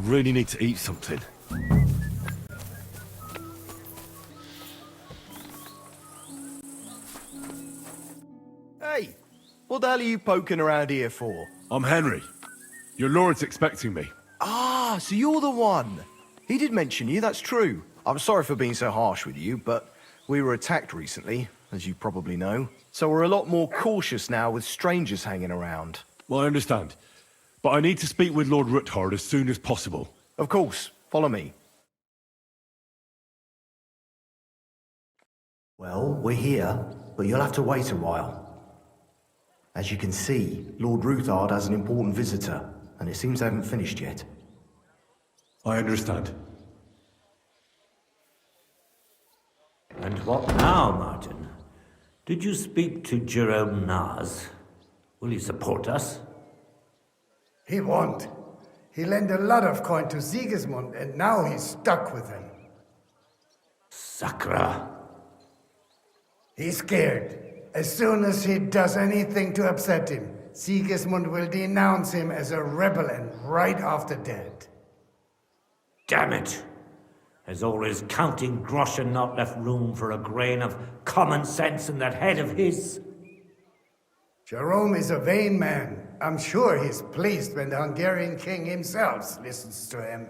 really need to eat something. Hey, what the hell are you poking around here for? I'm Henry. Your lord's expecting me. Ah, so you're the one. He did mention you, that's true. I'm sorry for being so harsh with you, but we were attacked recently, as you probably know. So we're a lot more cautious now with strangers hanging around. Well, I understand. But I need to speak with Lord Ruthard as soon as possible. Of course, follow me. Well, we're here, but you'll have to wait a while. As you can see, Lord Ruthard has an important visitor, and it seems they haven't finished yet. I understand. And what now, Martin? Did you speak to Jerome Naz? Will he support us? He won't. He lent a lot of coin to Sigismund, and now he's stuck with him. Sakra. He's scared. As soon as he does anything to upset him, Sigismund will denounce him as a rebel and right after dead. Damn it! Has all his counting groschen not left room for a grain of common sense in that head of his? Jerome is a vain man. I'm sure he's pleased when the Hungarian king himself listens to him.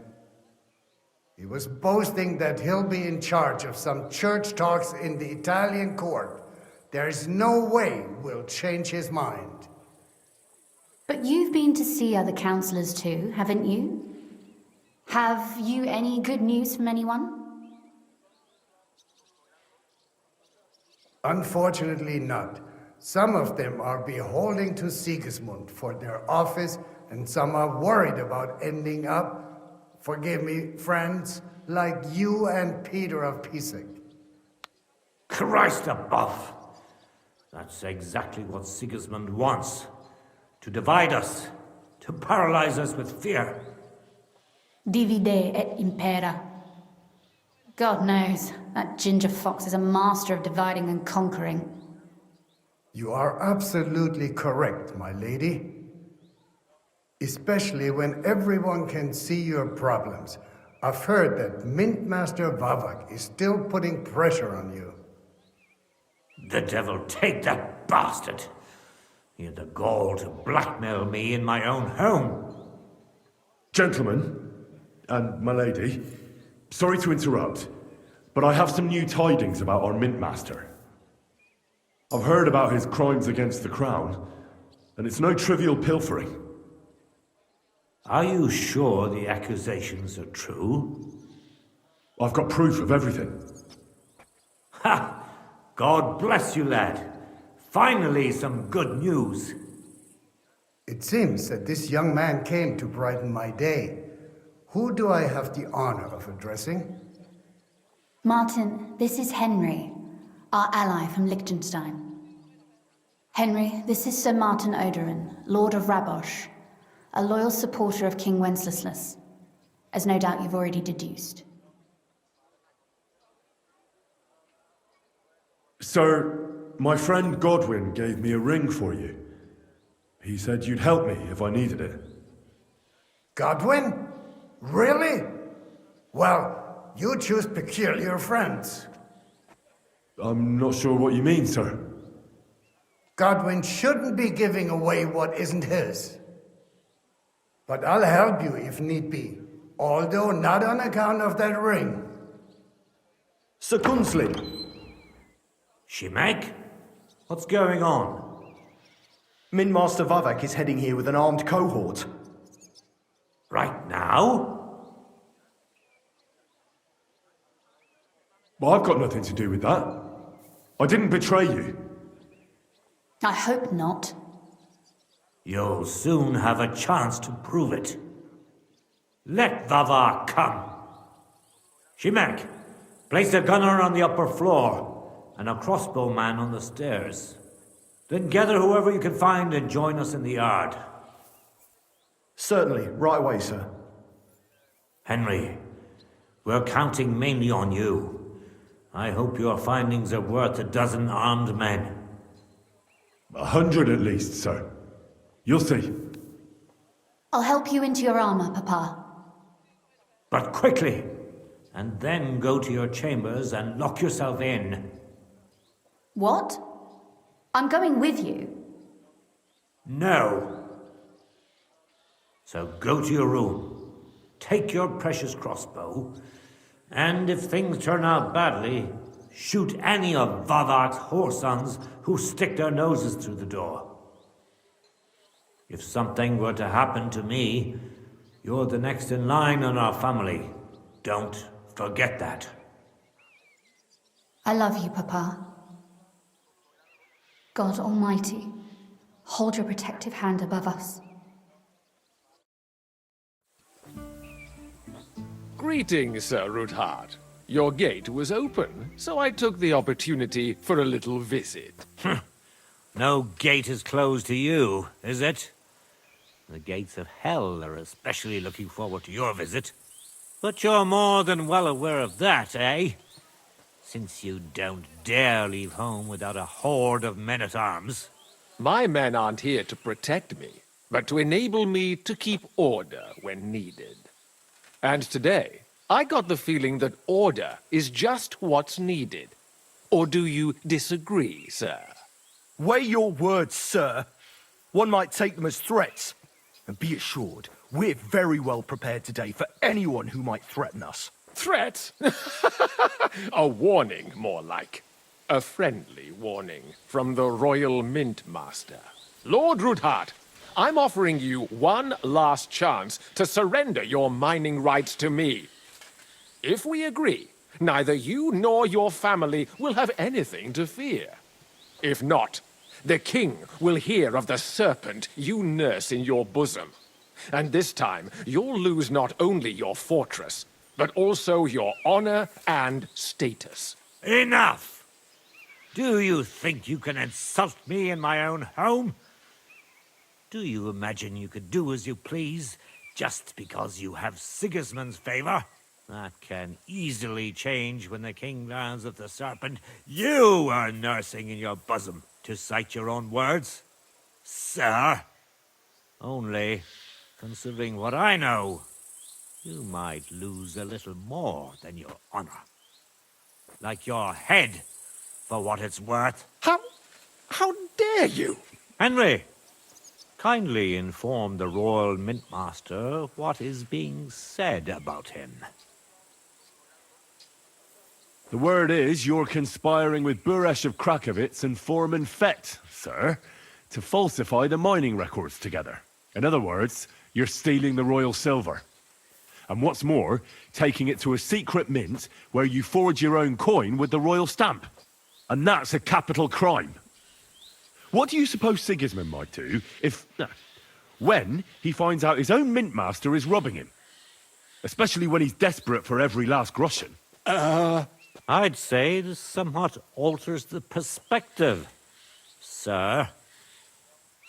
He was boasting that he'll be in charge of some church talks in the Italian court. There is no way we'll change his mind. But you've been to see other councillors too, haven't you? Have you any good news from anyone? Unfortunately not. Some of them are beholden to Sigismund for their office, and some are worried about ending up, forgive me, friends, like you and Peter of Pisek. Christ above! That's exactly what Sigismund wants. To divide us. To paralyze us with fear. Divide et impera. God knows, that ginger fox is a master of dividing and conquering. You are absolutely correct, my lady. Especially when everyone can see your problems. I've heard that Mint Master Vavak is still putting pressure on you. The devil take that bastard! He had the gall to blackmail me in my own home. Gentlemen, and my lady, sorry to interrupt, but I have some new tidings about our Mint Master. I've heard about his crimes against the crown, and it's no trivial pilfering. Are you sure the accusations are true? I've got proof of everything. Ha! God bless you, lad. Finally, some good news. It seems that this young man came to brighten my day. Who do I have the honor of addressing? Martin, this is Henry, our ally from Liechtenstein. Henry, this is Sir Martin Oderin, Lord of Rabosh, a loyal supporter of King Wenceslas, as no doubt you've already deduced. Sir, my friend Godwin gave me a ring for you. He said you'd help me if I needed it. Godwin? Really? Well, you choose peculiar friends. I'm not sure what you mean, sir. Godwin shouldn't be giving away what isn't his. But I'll help you if need be, although not on account of that ring. Sir Kunslin. Shimek? What's going on? Mint Master Vavak is heading here with an armed cohort. Right now? Well, I've got nothing to do with that. I didn't betray you. I hope not. You'll soon have a chance to prove it. Let Vavak come. Shimek, place a gunner on the upper floor and a crossbowman on the stairs. Then gather whoever you can find and join us in the yard. Certainly, right away, sir. Henry, we're counting mainly on you. I hope your findings are worth a dozen armed men. 100 at least, sir. You'll see. I'll help you into your armor, Papa. But quickly, and then go to your chambers and lock yourself in. What? I'm going with you. No. So go to your room, take your precious crossbow, and if things turn out badly, shoot any of Vavak's whoresons who stick their noses through the door. If something were to happen to me, you're the next in line in our family. Don't forget that. I love you, Papa. God Almighty, hold your protective hand above us. Greetings, Sir Ruthard. Your gate was open, so I took the opportunity for a little visit. No gate is closed to you, is it? The gates of hell are especially looking forward to your visit. But you're more than well aware of that, eh? Since you don't dare leave home without a horde of men-at-arms. My men aren't here to protect me, but to enable me to keep order when needed. And today, I got the feeling that order is just what's needed. Or do you disagree, sir? Weigh your words, sir. One might take them as threats. And be assured, we're very well prepared today for anyone who might threaten us. Threat? A warning, more like. A friendly warning from the Royal Mint Master. Lord Ruthard, I'm offering you one last chance to surrender your mining rights to me. If we agree, neither you nor your family will have anything to fear. If not, the king will hear of the serpent you nurse in your bosom. And this time, you'll lose not only your fortress, but also your honor and status. Enough! Do you think you can insult me in my own home? Do you imagine you could do as you please, just because you have Sigismund's favor? That can easily change when the king learns of the serpent you are nursing in your bosom, to cite your own words, sir. Only, considering what I know, you might lose a little more than your honor. Like your head, for what it's worth. How dare you? Henry, kindly inform the Royal Mint Master what is being said about him. The word is you're conspiring with Buresh of Krakowitz and Foreman Fett, sir, to falsify the mining records together. In other words, you're stealing the royal silver. And what's more, taking it to a secret mint where you forge your own coin with the royal stamp. And that's a capital crime. What do you suppose Sigismund might do if... when he finds out his own mint master is robbing him? Especially when he's desperate for every last groschen. I'd say this somewhat alters the perspective, sir.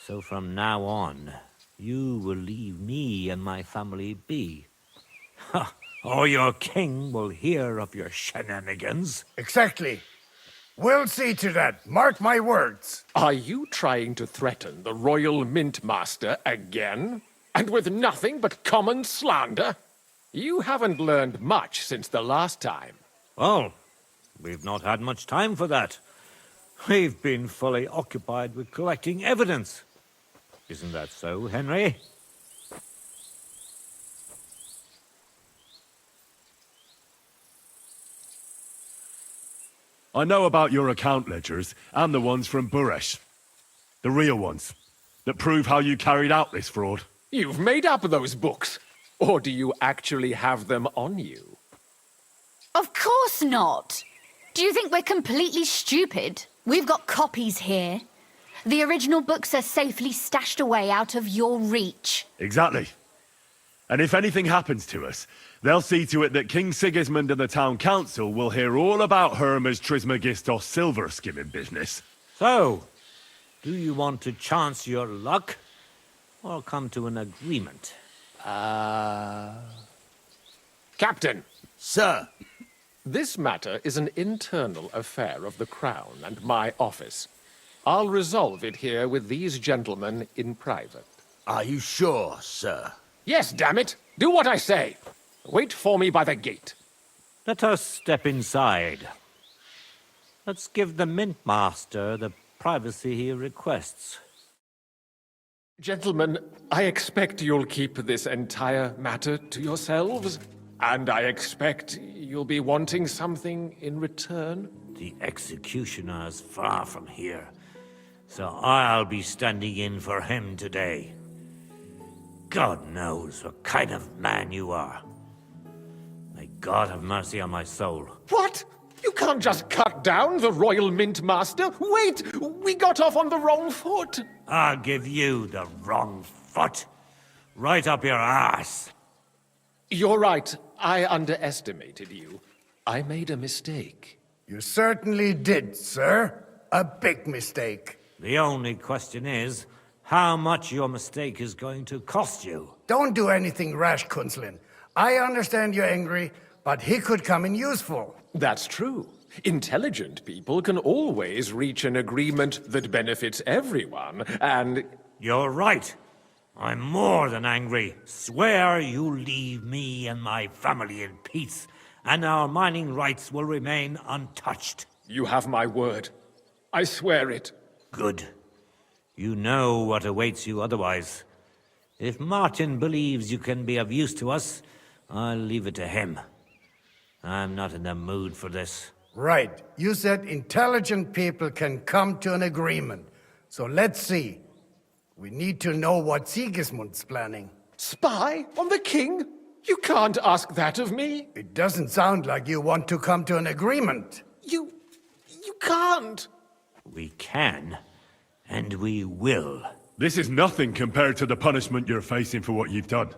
So from now on, you will leave me and my family be. Or your king will hear of your shenanigans. Exactly. We'll see to that. Mark my words. Are you trying to threaten the Royal Mint Master again? And with nothing but common slander? You haven't learned much since the last time. Well, we've not had much time for that. We've been fully occupied with collecting evidence. Isn't that so, Henry? I know about your account ledgers and the ones from Buresh. The real ones, that prove how you carried out this fraud. You've made up those books. Or do you actually have them on you? Of course not! Do you think we're completely stupid? We've got copies here. The original books are safely stashed away out of your reach. Exactly. And if anything happens to us, they'll see to it that King Sigismund and the town council will hear all about Hermes Trismegistos silver skimming business. So, do you want to chance your luck, or come to an agreement? Captain, Sir, this matter is an internal affair of the Crown and my office. I'll resolve it here with these gentlemen in private. are you sure, sir? Yes, damn it! Do what I say! Wait for me by the gate. Let us step inside. Let's give the Mint Master the privacy he requests. Gentlemen, I expect you'll keep this entire matter to yourselves, and I expect you'll be wanting something in return. The executioner is far from here, so I'll be standing in for him today. God knows what kind of man you are. May God have mercy on my soul. What? You can't just cut down the Royal Mint Master. Wait! We got off on the wrong foot. I'll give you the wrong foot. Right up your ass. You're right. I underestimated you. I made a mistake. You certainly did, sir. A big mistake. The only question is, how much your mistake is going to cost you. Don't do anything rash, Kunzlin. I understand you're angry, but he could come in useful. That's true. Intelligent people can always reach an agreement that benefits everyone, and... You're right. I'm more than angry. Swear you'll leave me and my family in peace, and our mining rights will remain untouched. You have my word. I swear it. Good. You know what awaits you otherwise. If Martin believes you can be of use to us, I'll leave it to him. I'm not in the mood for this. Right. You said intelligent people can come to an agreement. So let's see. We need to know what Sigismund's planning. Spy on the king? You can't ask that of me. It doesn't sound like you want to come to an agreement. You can't. We can, and we will. This is nothing compared to the punishment you're facing for what you've done.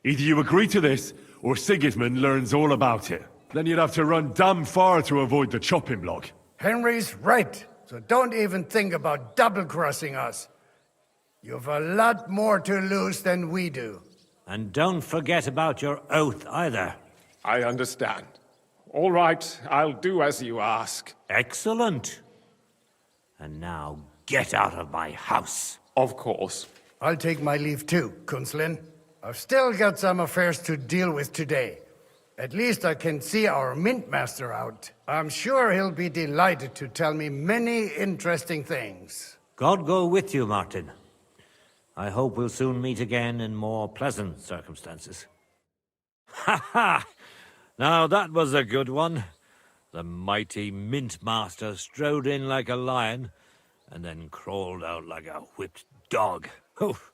Either you agree to this, or Sigismund learns all about it. Then you'd have to run damn far to avoid the chopping block. Henry's right. So don't even think about double-crossing us. You've a lot more to lose than we do. And don't forget about your oath either. I understand. All right, I'll do as you ask. Excellent. And now get out of my house. Of course. I'll take my leave too, Kunzlin. I've still got some affairs to deal with today. At least I can see our Mint Master out. I'm sure he'll be delighted to tell me many interesting things. God go with you, Martin. I hope we'll soon meet again in more pleasant circumstances. Ha ha! Now that was a good one. The mighty Mint Master strode in like a lion, and then crawled out like a whipped dog. Oof.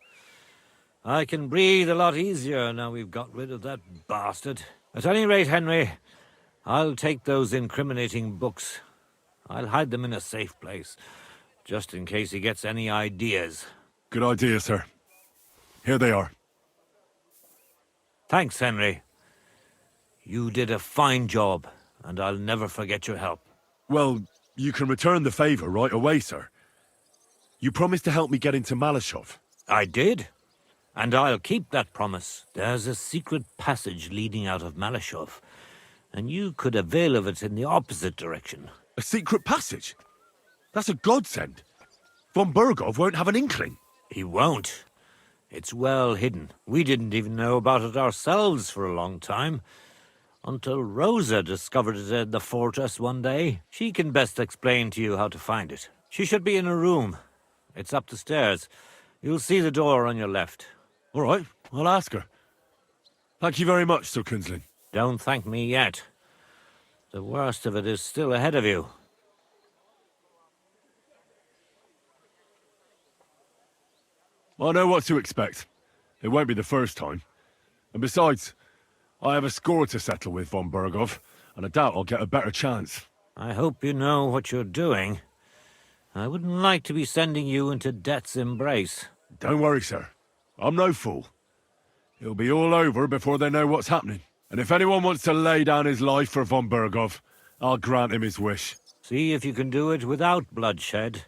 I can breathe a lot easier now we've got rid of that bastard. At any rate, Henry, I'll take those incriminating books. I'll hide them in a safe place, just in case he gets any ideas. Good idea, sir. Here they are. Thanks, Henry. You did a fine job, and I'll never forget your help. Well, you can return the favor right away, sir. You promised to help me get into Maleshov. I did, and I'll keep that promise. There's a secret passage leading out of Maleshov, and you could avail of it in the opposite direction. A secret passage? That's a godsend. Von Bergov won't have an inkling. He won't. It's well hidden. We didn't even know about it ourselves for a long time, until Rosa discovered it in the fortress one day. She can best explain to you how to find it. She should be in a room. It's up the stairs. You'll see the door on your left. All right, I'll ask her. Thank you very much, Sir Kunzlin. Don't thank me yet. The worst of it is still ahead of you. I know what to expect. It won't be the first time. And besides, I have a score to settle with von Bergov, and I doubt I'll get a better chance. I hope you know what you're doing. I wouldn't like to be sending you into death's embrace. Don't worry, sir. I'm no fool. It'll be all over before they know what's happening. And if anyone wants to lay down his life for von Bergov, I'll grant him his wish. See if you can do it without bloodshed.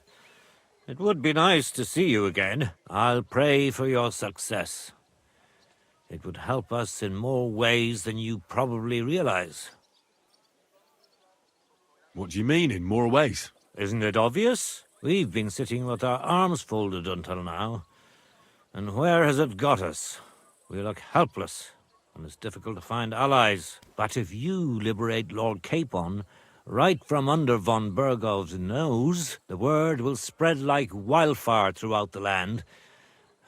It would be nice to see you again. I'll pray for your success. It would help us in more ways than you probably realize. What do you mean, in more ways? Isn't it obvious? We've been sitting with our arms folded until now. And where has it got us? We look helpless. and it's difficult to find allies. But if you liberate Lord Capon, right from under von Bergov's nose, the word will spread like wildfire throughout the land,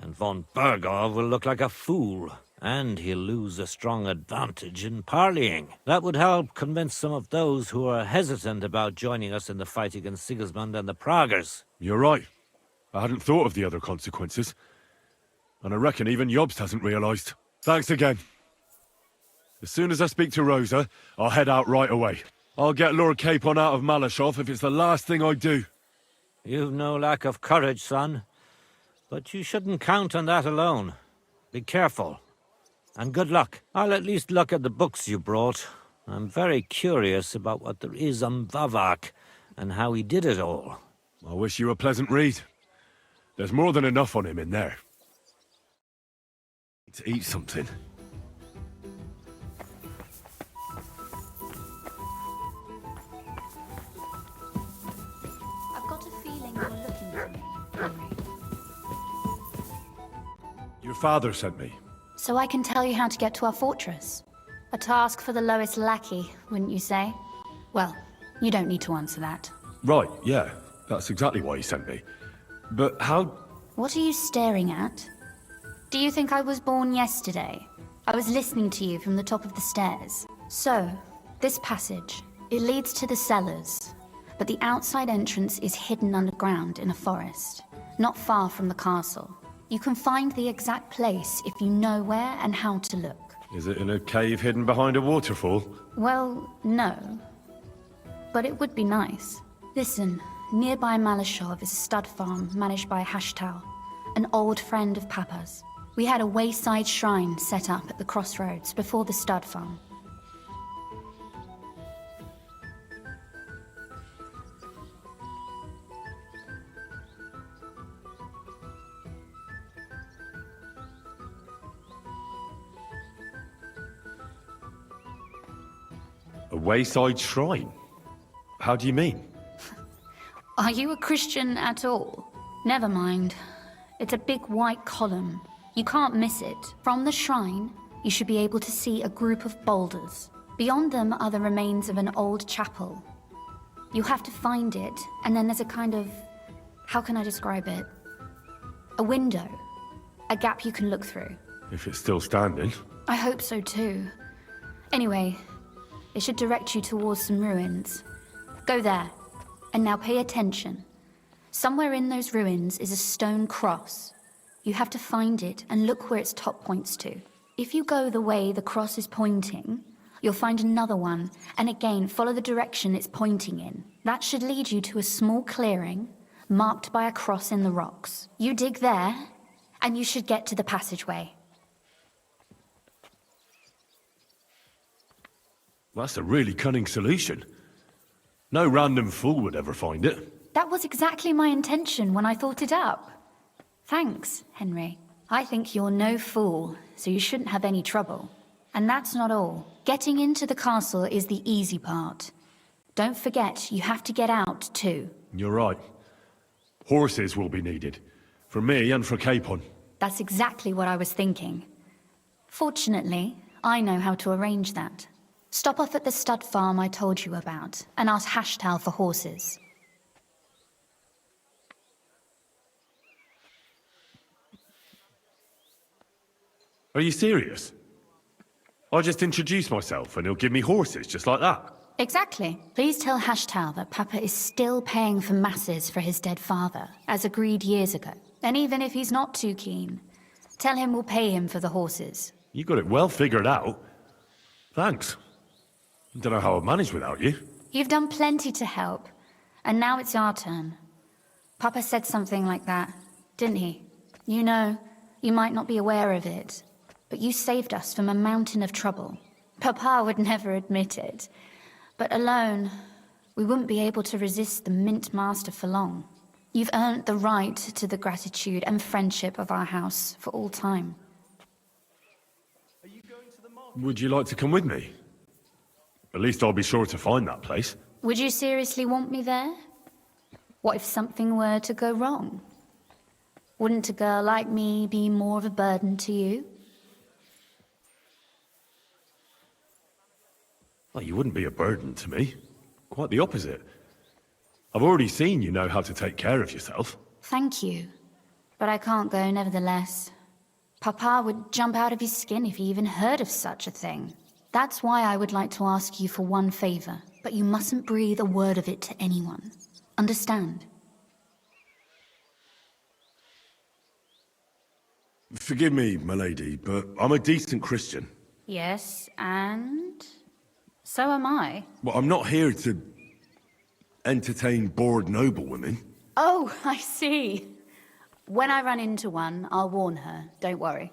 and von Bergov will look like a fool, and he'll lose a strong advantage in parleying. That would help convince some of those who are hesitant about joining us in the fight against Sigismund and the Praguers. You're right. I hadn't thought of the other consequences. And I reckon even Jobst hasn't realised. Thanks again. As soon as I speak to Rosa, I'll head out right away. I'll get Lord Capon out of Maleshov if it's the last thing I do. You've no lack of courage, son. But you shouldn't count on that alone. Be careful. And good luck. I'll at least look at the books you brought. I'm very curious about what there is on Vavak, and how he did it all. I wish you a pleasant read. There's more than enough on him in there. To eat something. I've got a feeling you're looking for me, Henry. Your father sent me. So I can tell you how to get to our fortress. A task for the lowest lackey, wouldn't you say? Well, you don't need to answer that. Right, yeah. That's exactly why he sent me. But how... What are you staring at? Do you think I was born yesterday? I was listening to you from the top of the stairs. So, this passage, it leads to the cellars, but the outside entrance is hidden underground in a forest, not far from the castle. You can find the exact place if you know where and how to look. Is it in a cave hidden behind a waterfall? Well, no. But it would be nice. Listen, nearby Maleshov is a stud farm managed by Hashtal, an old friend of Papa's. We had a wayside shrine set up at the crossroads before the stud farm. A wayside shrine? How do you mean? Are you a Christian at all? Never mind. It's a big white column. You can't miss it. From the shrine, you should be able to see a group of boulders. Beyond them are the remains of an old chapel. You have to find it, and then there's a kind of... how can I describe it? A window. A gap you can look through. If it's still standing. I hope so too. Anyway, it should direct you towards some ruins. Go there. And now pay attention. Somewhere in those ruins is a stone cross. You have to find it and look where its top points to. If you go the way the cross is pointing, you'll find another one, and again follow the direction it's pointing in. That should lead you to a small clearing, marked by a cross in the rocks. You dig there, and you should get to the passageway. That's a really cunning solution. No random fool would ever find it. That was exactly my intention when I thought it up. Thanks, Henry. I think you're no fool, so you shouldn't have any trouble. And that's not all. Getting into the castle is the easy part. Don't forget, you have to get out, too. You're right. Horses will be needed. For me and for Capon. That's exactly what I was thinking. Fortunately, I know how to arrange that. Stop off at the stud farm I told you about, and ask Hashtal for horses. Are you serious? I'll just introduce myself and he'll give me horses just like that. Exactly. Please tell Hashtal that Papa is still paying for masses for his dead father, as agreed years ago. And even if he's not too keen, tell him we'll pay him for the horses. You got it well figured out. Thanks. Don't know how I'd manage without you. You've done plenty to help, and now it's our turn. Papa said something like that, didn't he? You know, you might not be aware of it, but you saved us from a mountain of trouble. Papa would never admit it, but alone, we wouldn't be able to resist the Mint Master for long. You've earned the right to the gratitude and friendship of our house for all time. Would you like to come with me? At least I'll be sure to find that place. Would you seriously want me there? What if something were to go wrong? Wouldn't a girl like me be more of a burden to you? Well, you wouldn't be a burden to me. Quite the opposite. I've already seen you know how to take care of yourself. Thank you. But I can't go nevertheless. Papa would jump out of his skin if he even heard of such a thing. That's why I would like to ask you for one favor, but you mustn't breathe a word of it to anyone. Understand? Forgive me, milady, but I'm a decent Christian. Yes, and so am I. Well, I'm not here to entertain bored noblewomen. Oh, I see. When I run into one, I'll warn her, don't worry.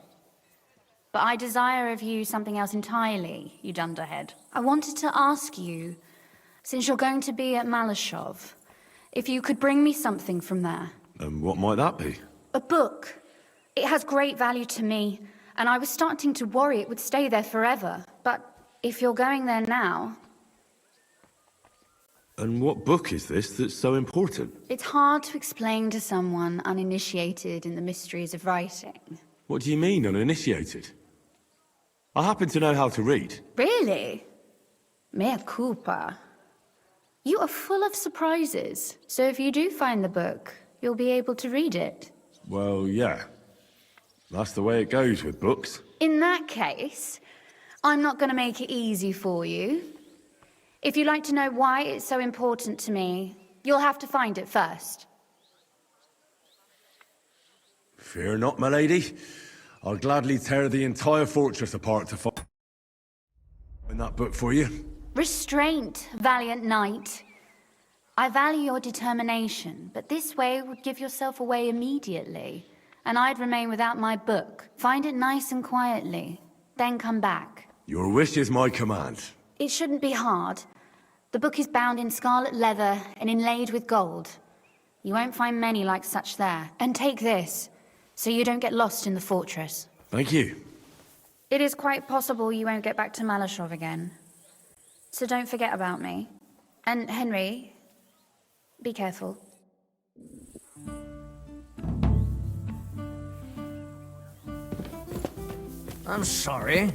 But I desire of you something else entirely, you dunderhead. I wanted to ask you, since you're going to be at Maleshov, if you could bring me something from there. And what might that be? A book. It has great value to me, and I was starting to worry it would stay there forever. But if you're going there now... And what book is this that's so important? It's hard to explain to someone uninitiated in the mysteries of writing. What do you mean, uninitiated? I happen to know how to read. Really? Mea culpa. You are full of surprises, so if you do find the book, you'll be able to read it. Well, yeah. That's the way it goes with books. In that case, I'm not going to make it easy for you. If you'd like to know why it's so important to me, you'll have to find it first. Fear not, milady. I'll gladly tear the entire fortress apart to find that book for you. Restraint, valiant knight. I value your determination, but this way would give yourself away immediately, and I'd remain without my book. Find it nice and quietly, then come back. Your wish is my command. It shouldn't be hard. The book is bound in scarlet leather and inlaid with gold. You won't find many like such there. And take this, so you don't get lost in the fortress. Thank you. It is quite possible you won't get back to Maleshov again. So don't forget about me. And Henry, be careful. I'm sorry.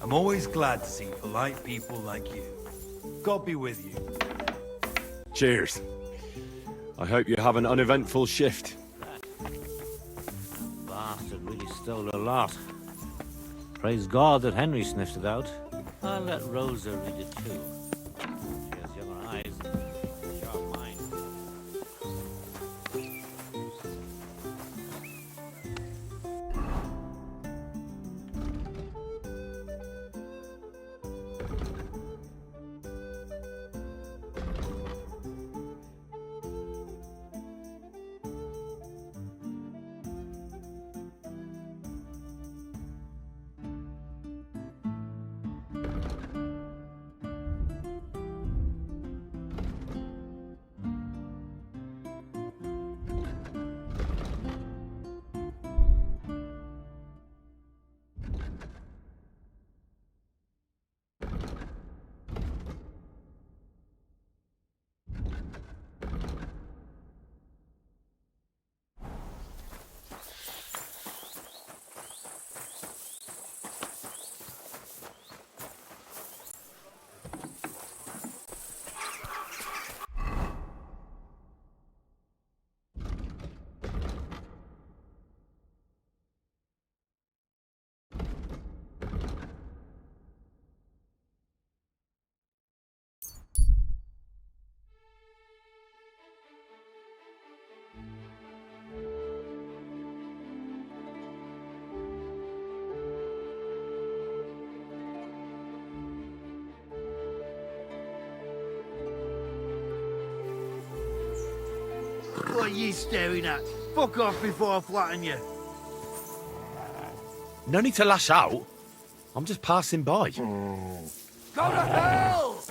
I'm always glad to see polite people like you. God be with you. Cheers. I hope you have an uneventful shift. Bastard really stole a lot. Praise God that Henry sniffed it out. I'll let Rosa read it too. She has younger eyes and a sharp mind. What are you staring at? Fuck off before I flatten you. No need to lash out. I'm just passing by. Go to hell!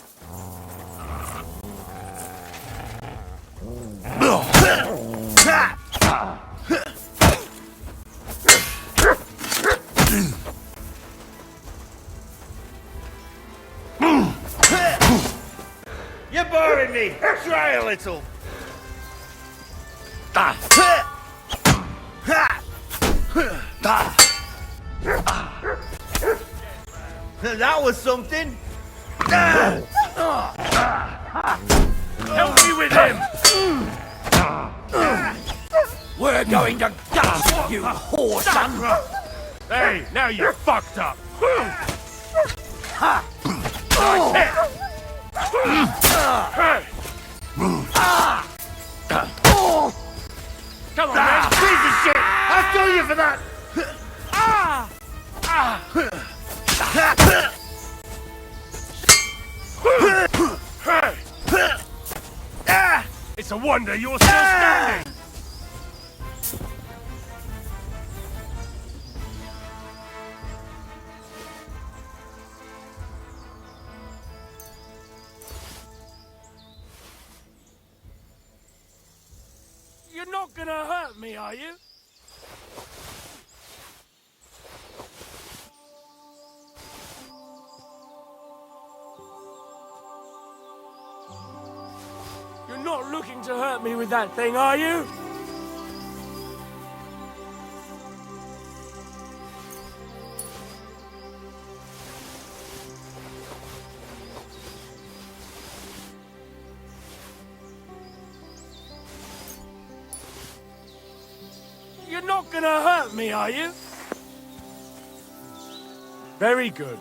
You're boring me. Try a little. That was something. Help me with him. We're going to gut you, whore son! Hey, now you're fucked up. Come on, man. Piece of shit. I'll kill you for that. It's a wonder you're still standing. You're not gonna hurt me, are you? You're not looking to hurt me with that thing, are you? You're not gonna hurt me, are you? Very good.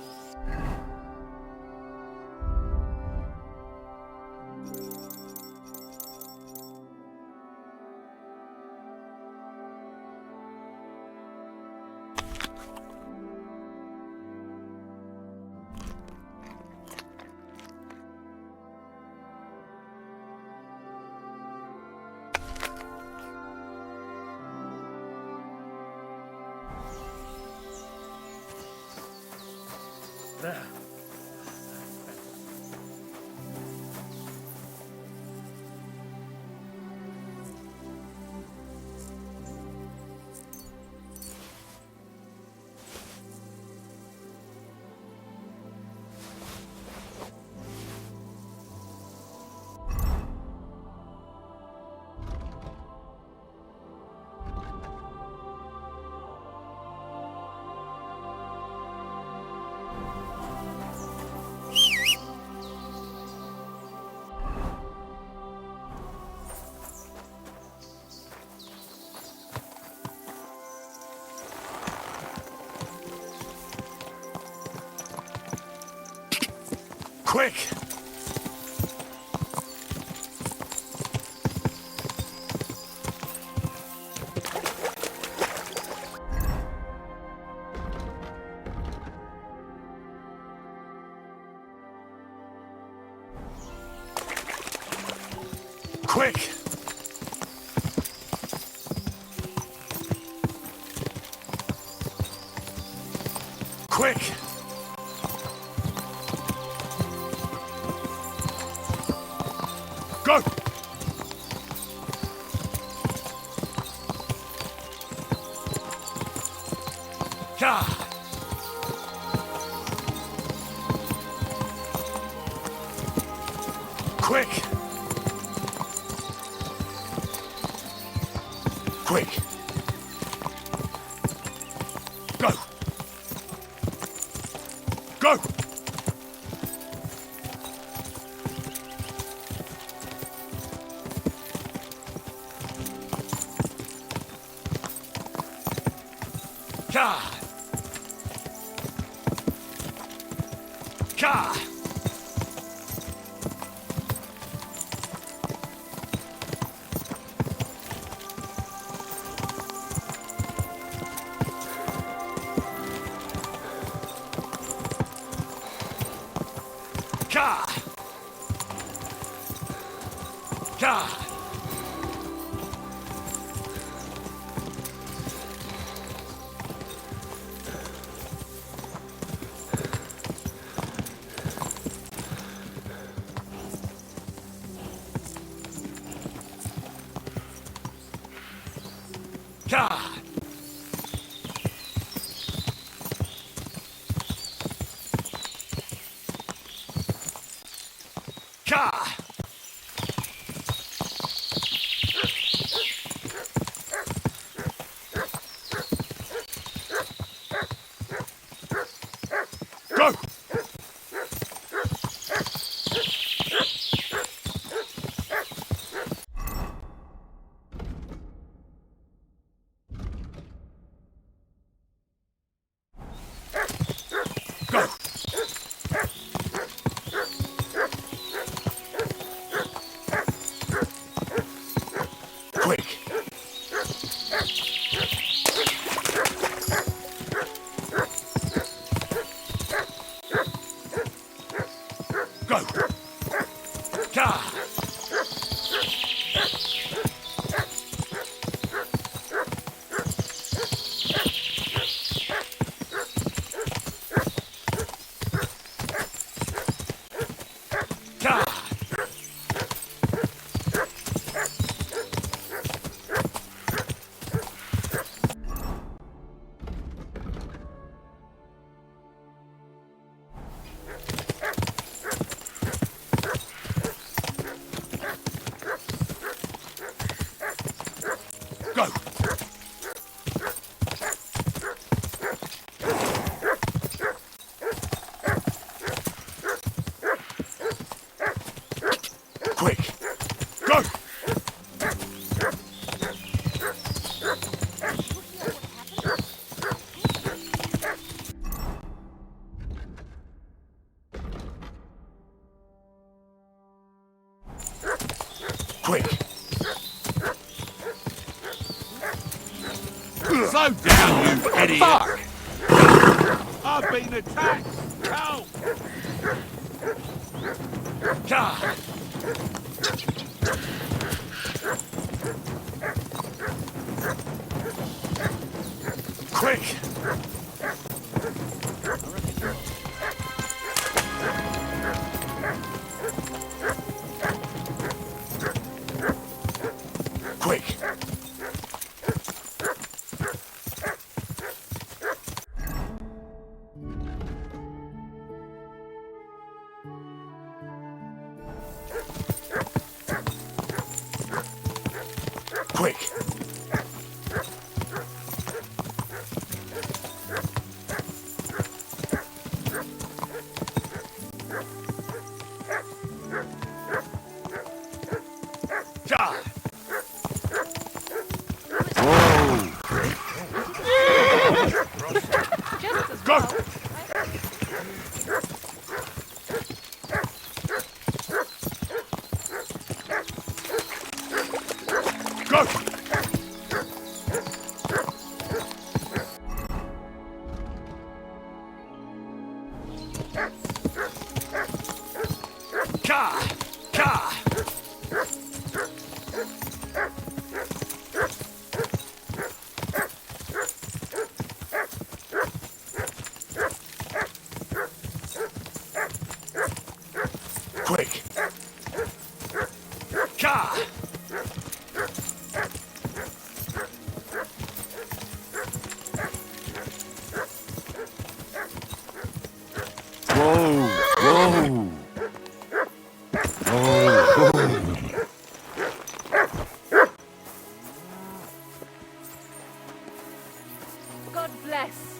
There. Quick! Quick! Quick! Go! Yeah. Quick! Quick! Go! Go! Ka! Ka! Ka! Ka! God! God! Go! Go! Quick! Go! God! God! Go! Quick! Go! Quick! Slow down, you idiot! Fuck! I've been attacked! Help! God! Quick! Quick! Quick! God! Go! Go! God! God! Quick! God! Whoa! Whoa! God bless.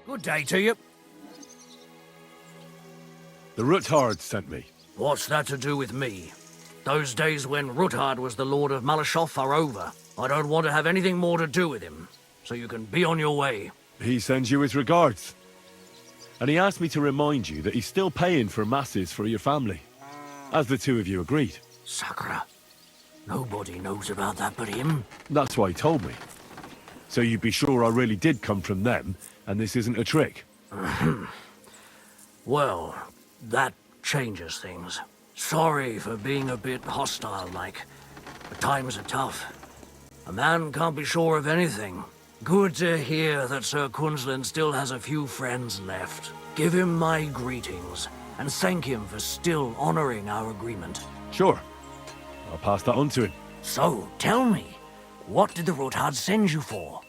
Good day to you. The Ruthards sent me. What's that to do with me? Those days when Ruthard was the Lord of Maleshov are over. I don't want to have anything more to do with him, so you can be on your way. He sends you his regards. And he asked me to remind you that he's still paying for masses for your family, as the two of you agreed. Sakra. Nobody knows about that but him. That's why he told me. So you'd be sure I really did come from them, and this isn't a trick. Well, that changes things. Sorry for being a bit hostile-like, but times are tough. A man can't be sure of anything. Good to hear that Sir Quinlan still has a few friends left. Give him my greetings, and thank him for still honoring our agreement. Sure. I'll pass that on to him. So, tell me, what did the Ruthards send you for?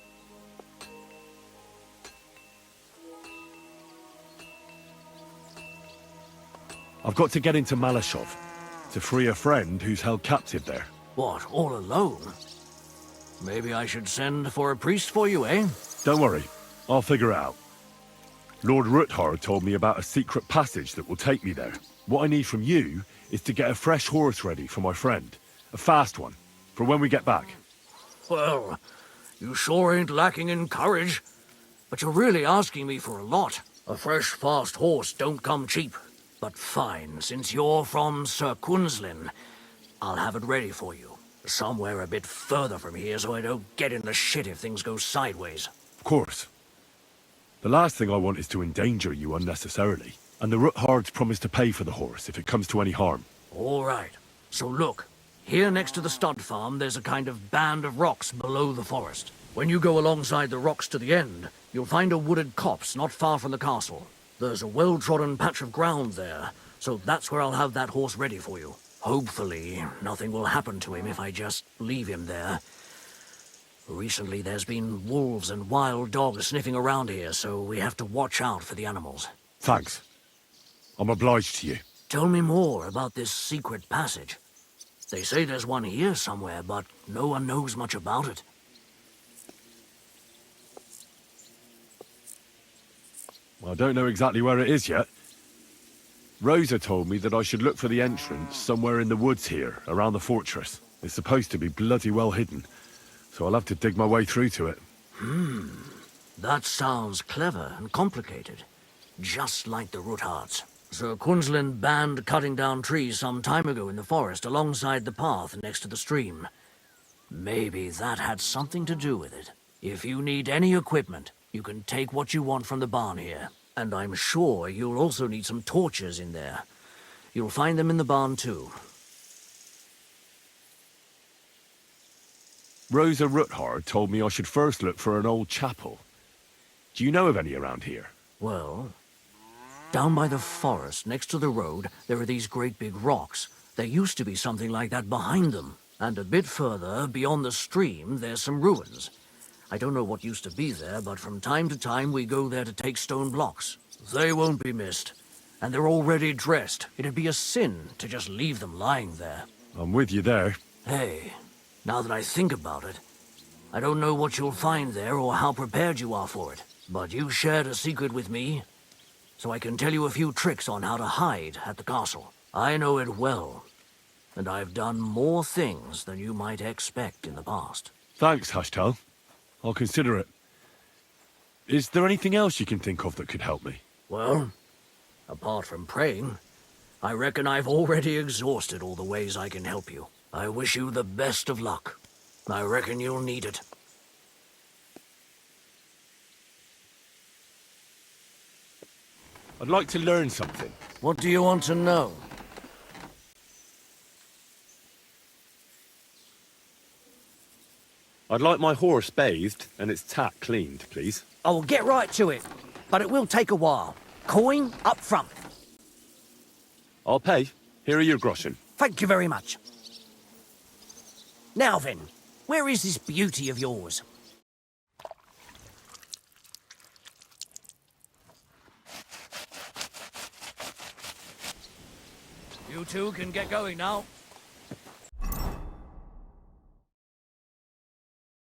I've got to get into Maleshov to free a friend who's held captive there. What, all alone? Maybe I should send for a priest for you, eh? Don't worry, I'll figure it out. Lord Ruthard told me about a secret passage that will take me there. What I need from you is to get a fresh horse ready for my friend. A fast one, for when we get back. Well, you sure ain't lacking in courage. But you're really asking me for a lot. A fresh, fast horse don't come cheap. But fine, since you're from Sir Quinslin, I'll have it ready for you. Somewhere a bit further from here so I don't get in the shit if things go sideways. Of course. The last thing I want is to endanger you unnecessarily. And the Ruthards promise to pay for the horse if it comes to any harm. All right. So look, here next to the stud farm there's a kind of band of rocks below the forest. When you go alongside the rocks to the end, you'll find a wooded copse not far from the castle. There's a well-trodden patch of ground there, so that's where I'll have that horse ready for you. Hopefully, nothing will happen to him if I just leave him there. Recently, there's been wolves and wild dogs sniffing around here, so we have to watch out for the animals. Thanks. I'm obliged to you. Tell me more about this secret passage. They say there's one here somewhere, but no one knows much about it. I don't know exactly where it is yet. Rosa told me that I should look for the entrance somewhere in the woods here, around the fortress. It's supposed to be bloody well hidden, so I'll have to dig my way through to it. That sounds clever and complicated. Just like the Ruthards. Sir Quinslin banned cutting down trees some time ago in the forest alongside the path next to the stream. Maybe that had something to do with it. If you need any equipment, you can take what you want from the barn here. And I'm sure you'll also need some torches in there. You'll find them in the barn too. Rosa Ruthard told me I should first look for an old chapel. Do you know of any around here? Well, down by the forest, next to the road, there are these great big rocks. There used to be something like that behind them. And a bit further, beyond the stream, there's some ruins. I don't know what used to be there, but from time to time we go there to take stone blocks. They won't be missed. And they're already dressed. It'd be a sin to just leave them lying there. I'm with you there. Hey, now that I think about it, I don't know what you'll find there or how prepared you are for it. But you shared a secret with me, so I can tell you a few tricks on how to hide at the castle. I know it well, and I've done more things than you might expect in the past. Thanks, Hashtal. I'll consider it. Is there anything else you can think of that could help me? Well, apart from praying, I reckon I've already exhausted all the ways I can help you. I wish you the best of luck. I reckon you'll need it. I'd like to learn something. What do you want to know? I'd like my horse bathed and its tack cleaned, please. I will get right to it, but it will take a while. Coin up front. I'll pay. Here are your groschen. Thank you very much. Now then, where is this beauty of yours? You two can get going now.